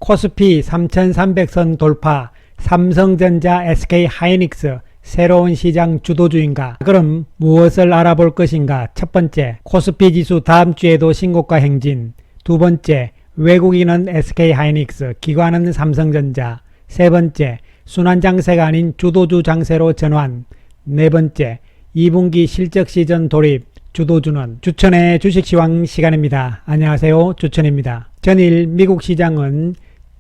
코스피 3300선 돌파, 삼성전자, SK하이닉스 새로운 시장 주도주인가? 그럼 무엇을 알아볼 것인가? 첫 번째, 코스피 지수 다음 주에도 신고가 행진. 두 번째, 외국인은 SK하이닉스, 기관은 삼성전자. 세 번째, 순환장세가 아닌 주도주 장세로 전환. 네 번째, 2분기 실적 시즌 돌입. 주도주는 주천의 주식시황 시간입니다. 안녕하세요, 주천입니다. 전일 미국 시장은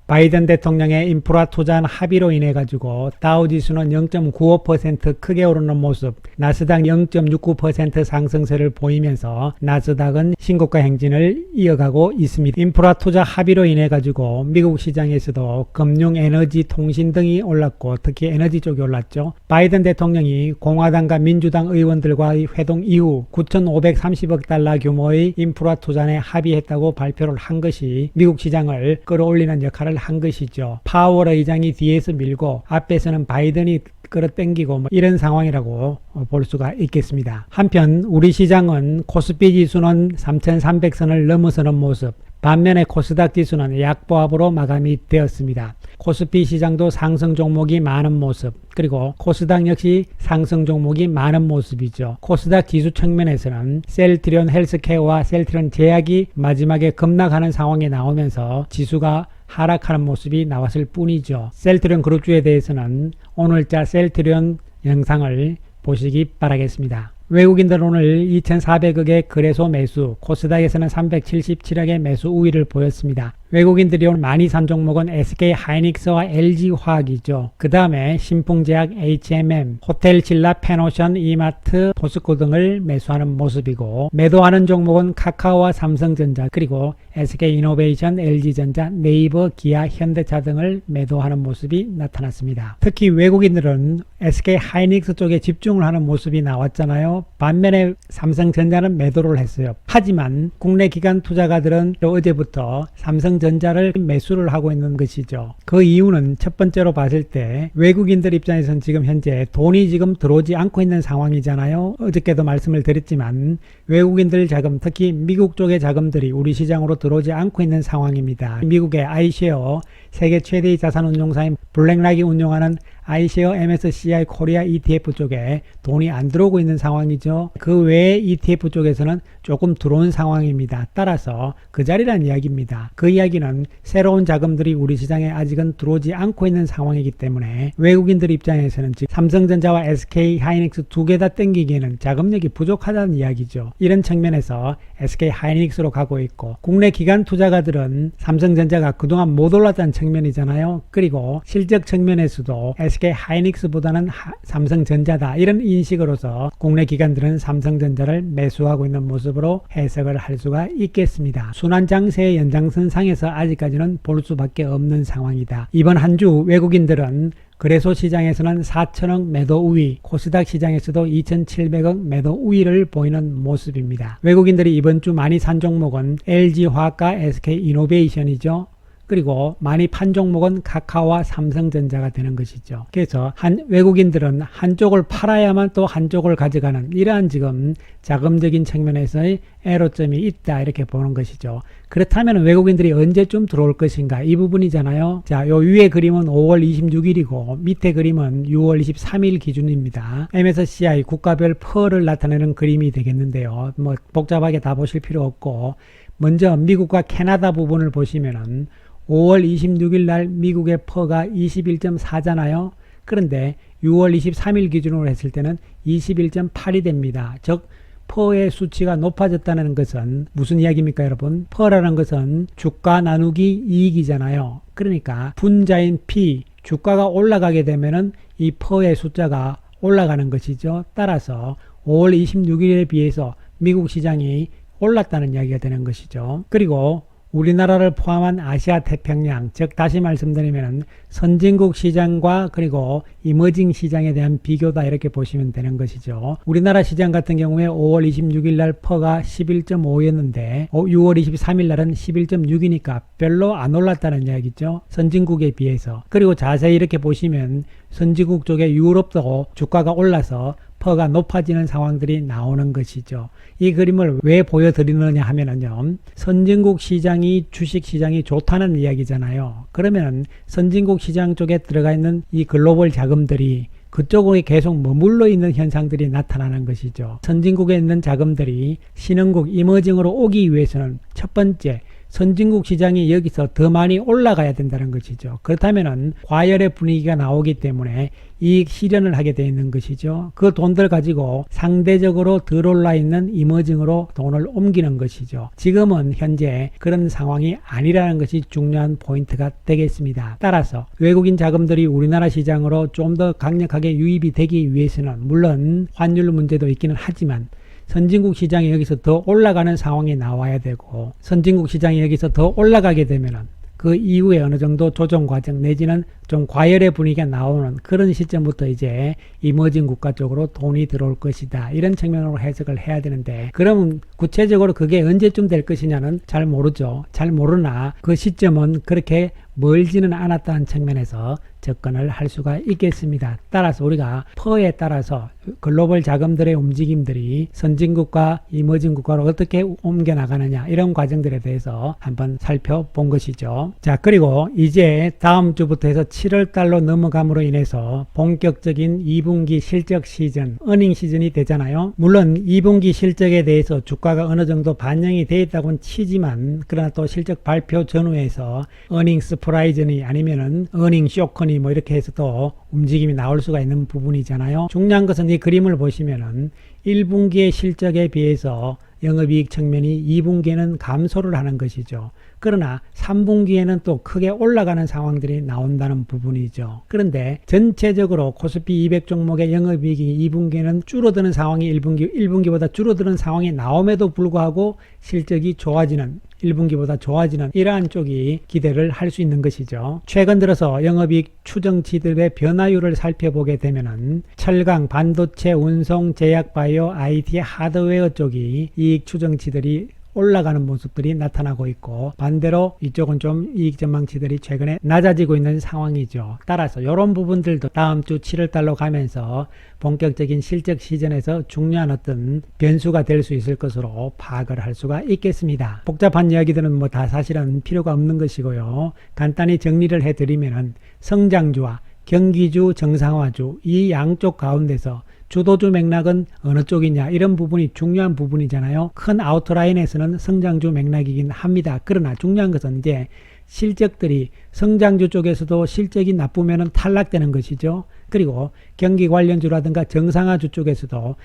바이든 대통령의 인프라 투자한 합의로 인해 가지고 다우지수는 0.95% 크게 오르는 모습, 나스닥 0.69% 상승세를 보이면서 나스닥은 신고가 행진을 이어가고 있습니다. 인프라 투자 합의로 인해 가지고 미국 시장에서도 금융, 에너지, 통신 등이 올랐고 특히 에너지 쪽이 올랐죠. 바이든 대통령이 공화당과 민주당 의원들과의 회동 이후 9,530억 달러 규모의 인프라 투자에 합의했다고 발표를 한 것이 미국 시장을 끌어올리는 역할을 한 것이죠. 파월 의장이 뒤에서 밀고 앞에서는 바이든이 끌어당기고 이런 상황이라고 볼 수가 있겠습니다. 한편 우리 시장은 코스피 지수는 3300선을 넘어서는 모습, 반면에 코스닥 지수는 약보합으로 마감이 되었습니다. 코스피 시장도 상승 종목이 많은 모습, 그리고 코스닥 역시 상승 종목이 많은 모습이죠. 코스닥 지수 측면에서는 셀트리온 헬스케어와 셀트리온 제약이 마지막에 급락하는 상황이 나오면서 지수가 하락하는 모습이 나왔을 뿐이죠. 셀트리온 그룹주에 대해서는 오늘자 셀트리온 영상을 보시기 바라겠습니다. 외국인들은 오늘 2,400억의 거래소 매수, 코스닥에서는 377억의 매수 우위를 보였습니다. 외국인들이 오늘 많이 산 종목은 SK하이닉스와 LG화학이죠. 그 다음에 신풍제약, HMM, 호텔신라, 펜오션, 이마트, 포스코 등을 매수하는 모습이고, 매도하는 종목은 카카오와 삼성전자, 그리고 SK이노베이션, LG전자, 네이버, 기아, 현대차 등을 매도하는 모습이 나타났습니다. 특히 외국인들은 SK하이닉스 쪽에 집중을 하는 모습이 나왔잖아요. 반면에 삼성전자는 매도를 했어요. 하지만 국내 기관 투자가들은 어제부터 삼성전자를 매수를 하고 있는 것이죠. 그 이유는 첫 번째로 봤을 때 외국인들 입장에서는 지금 현재 돈이 지금 들어오지 않고 있는 상황이잖아요. 어저께도 말씀을 드렸지만 외국인들 자금, 특히 미국 쪽의 자금들이 우리 시장으로 들어오지 않고 있는 상황입니다. 미국의 아이쉐어, 세계 최대의 자산운용사인 블랙락이 운용하는 아이쉐어 MSCI 코리아 ETF 쪽에 돈이 안 들어오고 있는 상황이죠. 그 외에 ETF 쪽에서는 조금 들어온 상황입니다. 따라서 그 자리란 이야기입니다. 그 이야기는 새로운 자금들이 우리 시장에 아직은 들어오지 않고 있는 상황이기 때문에 외국인들 입장에서는 지금 삼성전자와 SK하이닉스 두 개 다 땡기기에는 자금력이 부족하다는 이야기죠. 이런 측면에서 SK하이닉스로 가고 있고, 국내 기관 투자가들은 삼성전자가 그동안 못 올랐다는 측면이잖아요. 그리고 실적 측면에서도 SK하이닉스보다는 삼성전자다, 이런 인식으로서 국내 기관들은 삼성전자를 매수하고 있는 모습으로 해석을 할 수가 있겠습니다. 순환장세의 연장선상에서 아직까지는 볼 수밖에 없는 상황이다. 이번 한 주 외국인들은 거래소 시장에서는 4천억 매도 우위, 코스닥 시장에서도 2,700억 매도 우위를 보이는 모습입니다. 외국인들이 이번 주 많이 산 종목은 LG화학과 SK이노베이션이죠. 그리고 많이 판 종목은 카카오와 삼성전자가 되는 것이죠. 그래서 외국인들은 한쪽을 팔아야만 또 한쪽을 가져가는 이러한 지금 자금적인 측면에서의 애로점이 있다, 이렇게 보는 것이죠. 그렇다면 외국인들이 언제쯤 들어올 것인가, 이 부분이잖아요. 자, 요 위에 그림은 5월 26일이고 밑에 그림은 6월 23일 기준입니다. MSCI 국가별 펄을 나타내는 그림이 되겠는데요. 뭐 복잡하게 다 보실 필요 없고, 먼저 미국과 캐나다 부분을 보시면은 5월 26일 날 미국의 퍼가 21.4잖아요. 그런데 6월 23일 기준으로 했을 때는 21.8이 됩니다. 즉 퍼의 수치가 높아졌다는 것은 무슨 이야기입니까, 여러분? 퍼라는 것은 주가 나누기 이익이잖아요. 그러니까 분자인 P, 주가가 올라가게 되면은 이 퍼의 숫자가 올라가는 것이죠. 따라서 5월 26일에 비해서 미국 시장이 올랐다는 이야기가 되는 것이죠. 그리고 우리나라를 포함한 아시아 태평양, 즉 다시 말씀드리면 선진국 시장과 그리고 이머징 시장에 대한 비교다, 이렇게 보시면 되는 것이죠. 우리나라 시장 같은 경우에 5월 26일 날 퍼가 11.5였는데 6월 23일 날은 11.6이니까 별로 안 올랐다는 이야기죠. 선진국에 비해서. 그리고 자세히 이렇게 보시면 선진국 쪽에 유럽도 주가가 올라서 퍼가 높아지는 상황들이 나오는 것이죠. 이 그림을 왜 보여드리느냐 하면은요, 선진국 시장이 주식 시장이 좋다는 이야기잖아요. 그러면 선진국 시장 쪽에 들어가 있는 이 글로벌 자금들이 그쪽으로 계속 머물러 있는 현상들이 나타나는 것이죠. 선진국에 있는 자금들이 신흥국 이머징으로 오기 위해서는 첫 번째, 선진국 시장이 여기서 더 많이 올라가야 된다는 것이죠. 그렇다면은 과열의 분위기가 나오기 때문에 이익 실현을 하게 되어 있는 것이죠. 그 돈들 가지고 상대적으로 덜 올라 있는 이머징으로 돈을 옮기는 것이죠. 지금은 현재 그런 상황이 아니라는 것이 중요한 포인트가 되겠습니다. 따라서 외국인 자금들이 우리나라 시장으로 좀 더 강력하게 유입이 되기 위해서는 물론 환율 문제도 있기는 하지만 선진국 시장이 여기서 더 올라가는 상황이 나와야 되고, 선진국 시장이 여기서 더 올라가게 되면은 그 이후에 어느 정도 조정 과정 내지는 좀 과열의 분위기가 나오는 그런 시점부터 이제 이머징 국가 쪽으로 돈이 들어올 것이다, 이런 측면으로 해석을 해야 되는데, 그러면 구체적으로 그게 언제쯤 될 것이냐는 잘 모르죠. 잘 모르나 그 시점은 그렇게 멀지는 않았다는 측면에서 접근을 할 수가 있겠습니다. 따라서 우리가 퍼에 따라서 글로벌 자금들의 움직임들이 선진국과 이머징 국가로 어떻게 옮겨 나가느냐, 이런 과정들에 대해서 한번 살펴본 것이죠. 자, 그리고 이제 다음 주부터 해서 7월 달로 넘어감으로 인해서 본격적인 2분기 실적 시즌, 어닝 시즌이 되잖아요. 물론 2분기 실적에 대해서 주가가 어느 정도 반영이 되어 있다고는 치지만, 그러나 또 실적 발표 전후에서 어닝 스프라이즈니 아니면은 어닝 쇼크니 뭐 이렇게 해서 또 움직임이 나올 수가 있는 부분이잖아요. 중요한 것은 이 그림을 보시면은 1분기의 실적에 비해서 영업이익 측면이 2분기에는 감소를 하는 것이죠. 그러나 3분기에는 또 크게 올라가는 상황들이 나온다는 부분이죠. 그런데 전체적으로 코스피 200 종목의 영업이익이 2분기에는 줄어드는 상황이 1분기보다 줄어드는 상황이 나옴에도 불구하고 실적이 좋아지는, 1분기보다 좋아지는 이러한 쪽이 기대를 할 수 있는 것이죠. 최근 들어서 영업이익 추정치들의 변화율을 살펴보게 되면은 철강, 반도체, 운송, 제약, 바이오, IT, 하드웨어 쪽이 이익 추정치들이 올라가는 모습들이 나타나고 있고, 반대로 이쪽은 좀 이익 전망치들이 최근에 낮아지고 있는 상황이죠. 따라서 이런 부분들도 다음 주 7월 달로 가면서 본격적인 실적 시즌에서 중요한 어떤 변수가 될 수 있을 것으로 파악을 할 수가 있겠습니다. 복잡한 이야기들은 뭐 다 사실은 필요가 없는 것이고요. 간단히 정리를 해드리면은 성장주와 경기주, 정상화주 이 양쪽 가운데서 주도주 맥락은 어느 쪽이냐, 이런 부분이 중요한 부분이잖아요. 큰 아웃라인에서는 성장주 맥락이긴 합니다. 그러나 중요한 것은 이제 실적들이 성장주 쪽에서도 실적이 나쁘면 탈락되는 것이죠. 그리고 경기 관련주라든가 정상화주 쪽에서도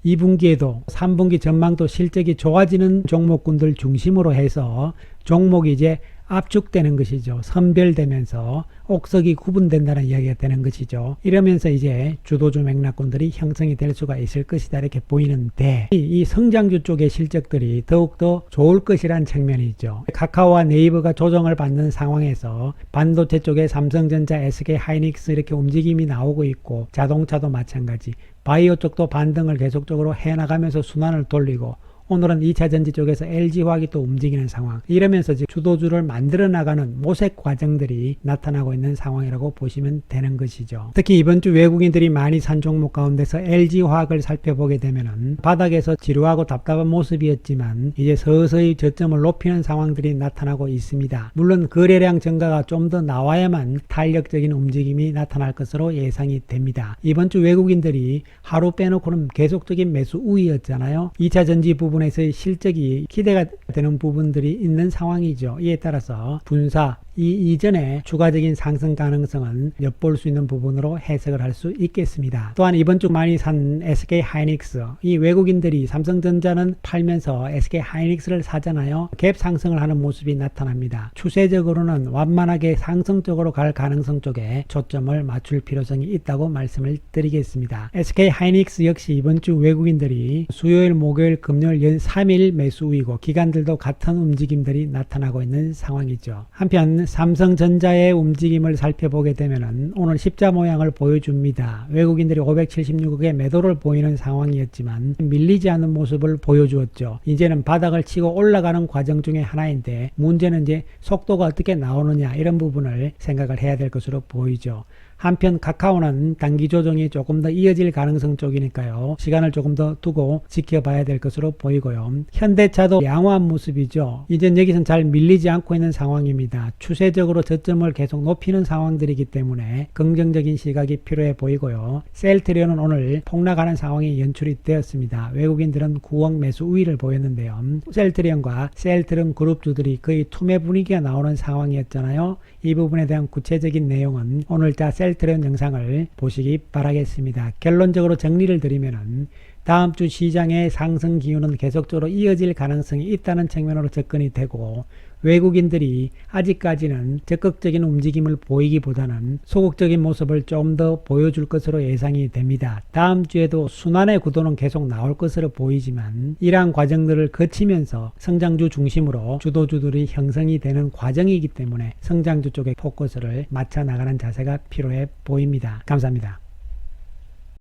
2분기에도 3분기 전망도 실적이 좋아지는 종목군들 중심으로 해서 종목이 이제 압축되는 것이죠. 선별되면서 옥석이 구분된다는 이야기가 되는 것이죠. 이러면서 이제 주도주 맥락군들이 형성이 될 수가 있을 것이다, 이렇게 보이는데, 이 성장주 쪽의 실적들이 더욱더 좋을 것이란 측면이죠. 카카오와 네이버가 조정을 받는 상황에서 반도체 쪽에 삼성전자, SK 하이닉스 이렇게 움직임이 나오고 있고, 자동차도 마찬가지, 바이오 쪽도 반등을 계속적으로 해나가면서 순환을 돌리고, 오늘은 2차전지 쪽에서 LG화학이 또 움직이는 상황, 이러면서 지금 주도주를 만들어 나가는 모색 과정들이 나타나고 있는 상황이라고 보시면 되는 것이죠. 특히 이번 주 외국인들이 많이 산 종목 가운데서 LG화학을 살펴보게 되면은 바닥에서 지루하고 답답한 모습이었지만 이제 서서히 저점을 높이는 상황들이 나타나고 있습니다. 물론 거래량 증가가 좀 더 나와야만 탄력적인 움직임이 나타날 것으로 예상이 됩니다. 이번 주 외국인들이 하루 빼놓고는 계속적인 매수 우위였잖아요. 2차전지 부분 에서의 실적이 기대가 되는 부분들이 있는 상황이죠. 이에 따라서 분사 이전에 추가적인 상승 가능성은 엿볼 수 있는 부분으로 해석을 할 수 있겠습니다. 또한 이번 주 많이 산 SK 하이닉스, 이 외국인들이 삼성전자는 팔면서 SK 하이닉스를 사잖아요. 갭 상승을 하는 모습이 나타납니다. 추세적으로는 완만하게 상승적으로 갈 가능성 쪽에 초점을 맞출 필요성이 있다고 말씀을 드리겠습니다. SK 하이닉스 역시 이번 주 외국인들이 수요일, 목요일, 금요일 연 3일 매수 우위고, 기관들도 같은 움직임들이 나타나고 있는 상황이죠. 한편 삼성전자의 움직임을 살펴보게 되면은 오늘 십자 모양을 보여줍니다. 외국인들이 576억의 매도를 보이는 상황이었지만 밀리지 않는 모습을 보여주었죠. 이제는 바닥을 치고 올라가는 과정 중에 하나인데, 문제는 이제 속도가 어떻게 나오느냐, 이런 부분을 생각을 해야 될 것으로 보이죠. 한편 카카오는 단기 조정이 조금 더 이어질 가능성 쪽이니까요. 시간을 조금 더 두고 지켜봐야 될 것으로 보이고요. 현대차도 양호한 모습이죠. 이젠 여기선 잘 밀리지 않고 있는 상황입니다. 추세적으로 저점을 계속 높이는 상황들이기 때문에 긍정적인 시각이 필요해 보이고요. 셀트리온은 오늘 폭락하는 상황이 연출이 되었습니다. 외국인들은 9억 매수 우위를 보였는데요. 셀트리온과 셀트론 그룹주들이 거의 투매 분위기가 나오는 상황이었잖아요. 이 부분에 대한 구체적인 내용은 오늘자 셀트리온 영상을 보시기 바라겠습니다. 결론적으로 정리를 드리면은 다음 주 시장의 상승 기운은 계속적으로 이어질 가능성이 있다는 측면으로 접근이 되고, 외국인들이 아직까지는 적극적인 움직임을 보이기보다는 소극적인 모습을 좀 더 보여줄 것으로 예상이 됩니다. 다음 주에도 순환의 구도는 계속 나올 것으로 보이지만 이러한 과정들을 거치면서 성장주 중심으로 주도주들이 형성이 되는 과정이기 때문에 성장주 쪽에 포커스를 맞춰 나가는 자세가 필요해 보입니다. 감사합니다.